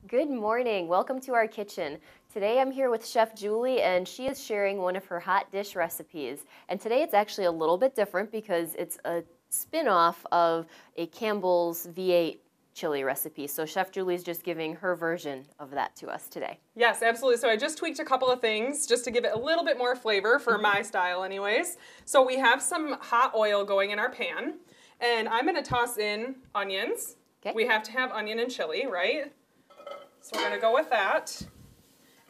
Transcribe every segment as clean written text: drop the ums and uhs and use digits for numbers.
Good morning. Welcome to our kitchen. Today I'm here with Chef Julie and she is sharing one of her hot dish recipes. And today it's actually a little bit different because it's a spin-off of a Campbell's V8 chili recipe. So Chef Julie's just giving her version of that to us today. Yes, absolutely. So I just tweaked a couple of things just to give it a little bit more flavor for my style anyways. So we have some hot oil going in our pan and I'm going to toss in onions. Okay. We have to have onion and chili, right? So we're going to go with that.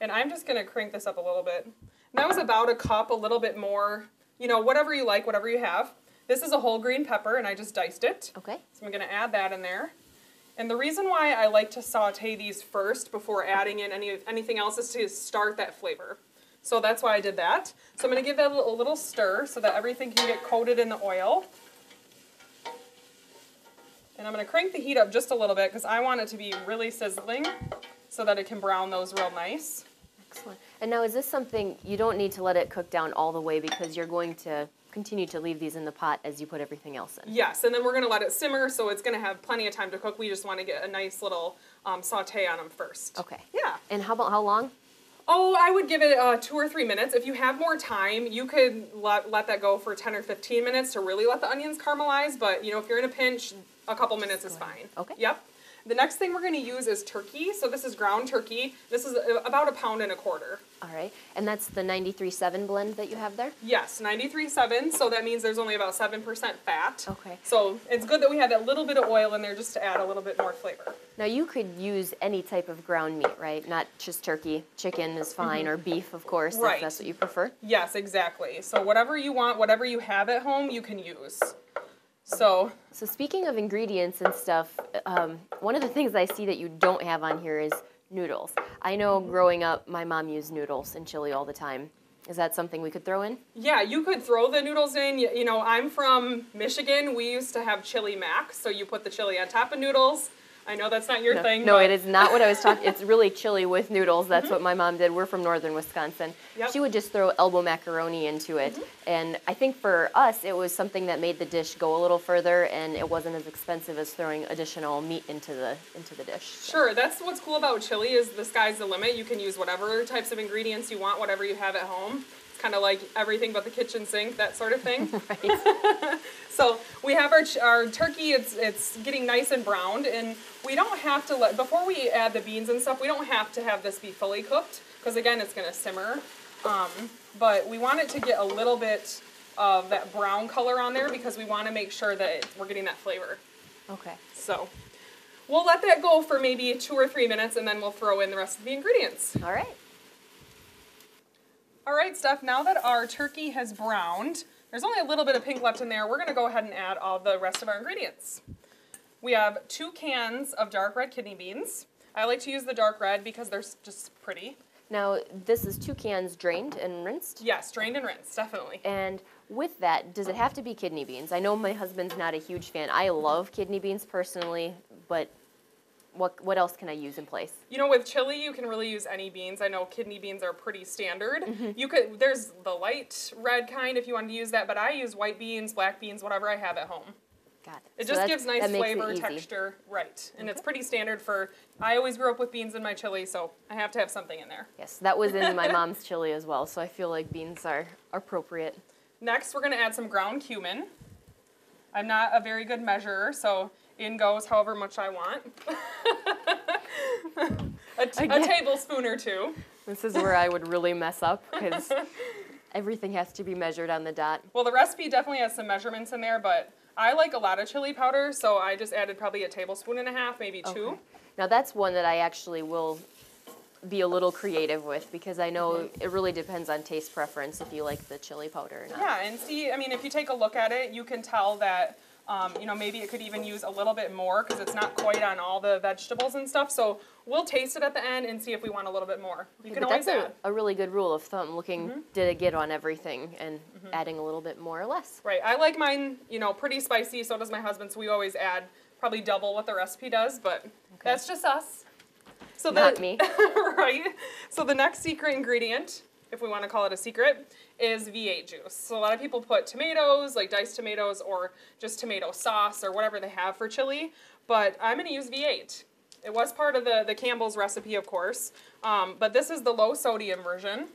And I'm just going to crank this up a little bit. And that was about a cup, a little bit more, you know, whatever you like, whatever you have. This is a whole green pepper and I just diced it. Okay. So I'm going to add that in there. And the reason why I like to saute these first before adding in anything else is to start that flavor. So that's why I did that. So I'm going to give that a little stir so that everything can get coated in the oil. And I'm going to crank the heat up just a little bit because I want it to be really sizzling so that it can brown those real nice. Excellent. And now is this something, you don't need to let it cook down all the way because you're going to continue to leave these in the pot as you put everything else in? Yes, and then we're going to let it simmer so it's going to have plenty of time to cook. We just want to get a nice little saute on them first. Okay. Yeah. And how long? Oh, I would give it 2 or 3 minutes. If you have more time, you could let that go for 10 or 15 minutes to really let the onions caramelize. But, you know, if you're in a pinch, a couple minutes is fine. Okay. Yep. The next thing we're going to use is turkey. So this is ground turkey. This is about 1.25 pounds. All right. And that's the 93.7 blend that you have there? Yes, 93.7. So that means there's only about 7% fat. Okay. So it's good that we have that little bit of oil in there just to add a little bit more flavor. Now you could use any type of ground meat, right? Not just turkey. Chicken is fine, or beef, of course, Right. if that's what you prefer. Yes, exactly. So whatever you want, whatever you have at home, you can use. So speaking of ingredients and stuff, one of the things I see that you don't have on here is noodles. I know growing up, my mom used noodles in chili all the time. Is that something we could throw in? yeah, you could throw the noodles in. You know, I'm from Michigan. We used to have chili mac, so you put the chili on top of noodles. I know that's not your thing. No, but it is not what I was talking. It's really chili with noodles. That's what my mom did. We're from northern Wisconsin. Yep. She would just throw elbow macaroni into it. And I think for us, it was something that made the dish go a little further, and it wasn't as expensive as throwing additional meat into the dish. Sure, that's what's cool about chili is the sky's the limit. You can use whatever types of ingredients you want, whatever you have at home. It's kind of like everything but the kitchen sink, that sort of thing. Right. So we have our turkey, it's getting nice and browned, and we don't have to before we add the beans and stuff, we don't have to have this be fully cooked, because again, it's going to simmer. But we want it to get a little bit of that brown color on there because we want to make sure that we're getting that flavor. Okay. So we'll let that go for maybe 2 or 3 minutes, and then we'll throw in the rest of the ingredients. All right. All right, Steph, now that our turkey has browned, there's only a little bit of pink left in there. We're going to go ahead and add all the rest of our ingredients. We have 2 cans of dark red kidney beans. I like to use the dark red because they're just pretty. Now, this is 2 cans drained and rinsed? Yes, drained and rinsed, definitely. And with that, does it have to be kidney beans? I know my husband's not a huge fan. I love kidney beans personally, but what else can I use in place? You know, with chili, you can really use any beans. I know kidney beans are pretty standard. There's the light red kind if you wanted to use that, but I use white beans, black beans, whatever I have at home. Got it. It So just gives nice that makes it flavor, easy. texture, right. And it's pretty standard I always grew up with beans in my chili, so I have to have something in there. Yes, that was in my mom's chili as well, so I feel like beans are appropriate. Next, we're going to add some ground cumin. I'm not a very good measurer, so in goes however much I want. a tablespoon or 2. This is where I would really mess up because everything has to be measured on the dot. Well, the recipe definitely has some measurements in there, but I like a lot of chili powder, so I just added probably a tablespoon and a half, maybe 2. Okay. Now that's one that I actually will be a little creative with because I know it really depends on taste preference if you like the chili powder or not. Yeah, and see, I mean, if you take a look at it, you can tell that, you know, maybe it could even use a little bit more because it's not quite on all the vegetables and stuff. So we'll taste it at the end and see if we want a little bit more. You can always add. That's a really good rule of thumb, looking, did it get on everything and adding a little bit more or less. Right, I like mine, you know, pretty spicy, so does my husband, so we always add probably double what the recipe does, but that's just us. So Not me. Right. So the next secret ingredient, if we want to call it a secret, is V8 juice. So a lot of people put tomatoes, like diced tomatoes, or just tomato sauce, or whatever they have for chili, but I'm going to use V8. It was part of the Campbell's recipe, of course, but this is the low sodium version.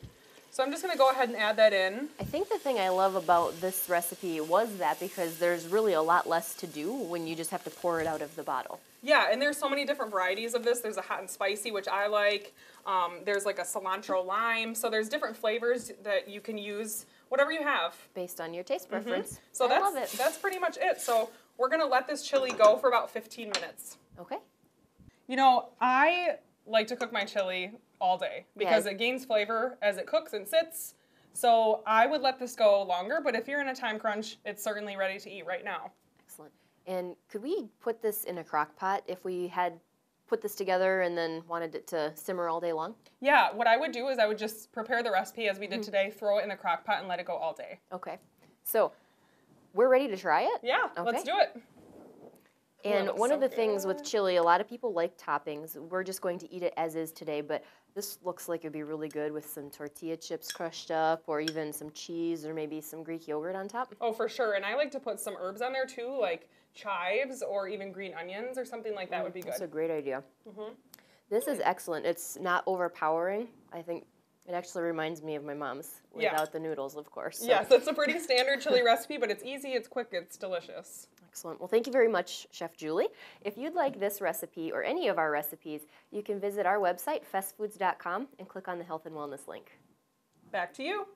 So I'm just going to go ahead and add that in. I think the thing I love about this recipe was that because there's really a lot less to do when you just have to pour it out of the bottle. Yeah, and there's so many different varieties of this. There's a hot and spicy, which I like. There's like a cilantro lime. So there's different flavors that you can use, whatever you have. Based on your taste preference. So I love it. That's pretty much it. So we're going to let this chili go for about 15 minutes. Okay. You know, I like to cook my chili all day because it gains flavor as it cooks and sits. So I would let this go longer, but if you're in a time crunch, it's certainly ready to eat right now. Excellent. And could we put this in a crock pot if we had put this together and then wanted it to simmer all day long? Yeah, what I would do is I would just prepare the recipe as we did today, throw it in a crock pot and let it go all day. Okay. So we're ready to try it? Yeah, let's do it. And one of the things with chili, a lot of people like toppings. We're just going to eat it as is today, but this looks like it'd be really good with some tortilla chips crushed up or even some cheese or maybe some Greek yogurt on top. Oh, for sure. And I like to put some herbs on there too, like chives or even green onions or something like that would be good. That's a great idea. This is excellent. It's not overpowering. I think it actually reminds me of my mom's without the noodles, of course. So. Yes, it's a pretty standard chili recipe, but it's easy, it's quick, it's delicious. Excellent. Well, thank you very much, Chef Julie. If you'd like this recipe or any of our recipes, you can visit our website, festfoods.com, and click on the Health and Wellness link. Back to you.